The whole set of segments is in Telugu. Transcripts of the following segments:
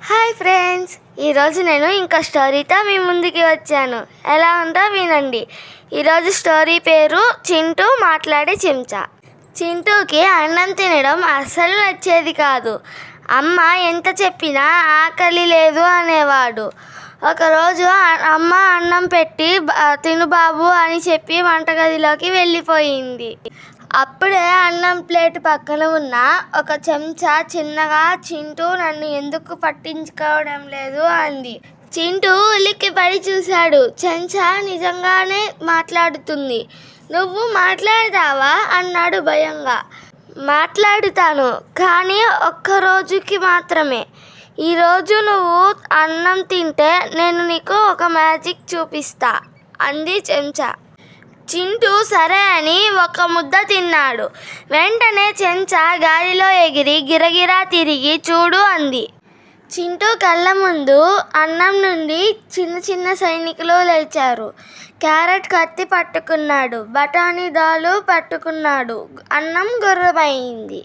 హాయ్ ఫ్రెండ్స్, ఈరోజు నేను ఇంకా స్టోరీతో మీ ముందుకి వచ్చాను. ఎలా ఉందో వినండి. ఈరోజు స్టోరీ పేరు చింటూ మాట్లాడే చెంచా. చింటూకి అన్నం తినడం అస్సలు నచ్చేది కాదు. అమ్మ ఎంత చెప్పినా ఆకలి లేదు అనేవాడు. ఒకరోజు అమ్మ అన్నం పెట్టి తిను బాబు అని చెప్పి వంటగదిలోకి వెళ్ళిపోయింది. అప్పుడే అన్నం ప్లేట్ పక్కన ఉన్న ఒక చెంచా చిన్నగా చింటూ నన్ను ఎందుకు పట్టించుకోవడం లేదు అంది. చింటూ ఉలిక్కిపడి చూశాడు. చెంచా నిజంగానే మాట్లాడుతుంది. నువ్వు మాట్లాడతావా అన్నాడు భయంగా. మాట్లాడుతాను, కానీ ఒక్కరోజుకి మాత్రమే. ఈరోజు నువ్వు అన్నం తింటే నేను నీకు ఒక మ్యాజిక్ చూపిస్తా అంది చెంచా. చింటూ సరే అని ఒక ముద్ద తిన్నాడు. వెంటనే చెంచా గాలిలో ఎగిరి గిరగిరా తిరిగి చూడు అంది. చింటూ కళ్ళ ముందు అన్నం నుండి చిన్న చిన్న సైనికులు లేచారు. క్యారెట్ కత్తి పట్టుకున్నాడు, బఠానీ దాలు పట్టుకున్నాడు. అన్నం గుర్రమైంది.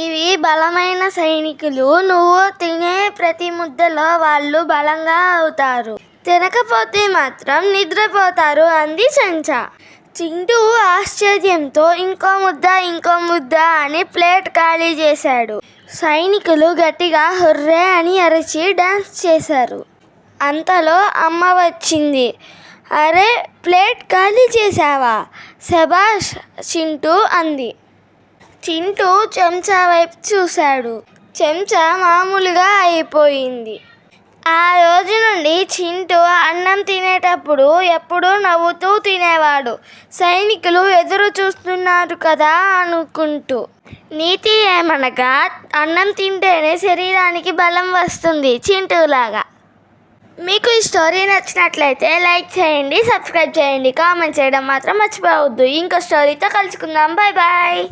ఇవి బలమైన సైనికులు. నువ్వు తినే ప్రతి ముద్దలో వాళ్ళు బలంగా అవుతారు. తినకపోతే మాత్రం నిద్రపోతారు అంది చెంచా. చింటూ ఆశ్చర్యంతో ఇంకో ముద్ద అని ప్లేట్ ఖాళీ చేశాడు. సైనికులు గట్టిగా హుర్రే అని అరిచి డాన్స్ చేశారు. అంతలో అమ్మ వచ్చింది. అరే, ప్లేట్ ఖాళీ చేశావా? శభాష్ చింటూ అంది. చింటూ చెంచా వైపు చూశాడు. చెంచా మామూలుగా అయిపోయింది. ఆ రోజు నుండి చింటూ అన్నం తినేటప్పుడు ఎప్పుడూ నవ్వుతూ తినేవాడు. సైనికులు ఎదురు చూస్తున్నారు కదా అనుకుంటూ. నీతి ఏమనగా అన్నం తింటేనే శరీరానికి బలం వస్తుంది, చింటూలాగా. మీకు ఈ స్టోరీ నచ్చినట్లయితే లైక్ చేయండి, సబ్స్క్రైబ్ చేయండి, కామెంట్ చేయడం మాత్రం మర్చిపోవద్దు. ఇంకో స్టోరీతో కలుసుకుందాం. Bye bye.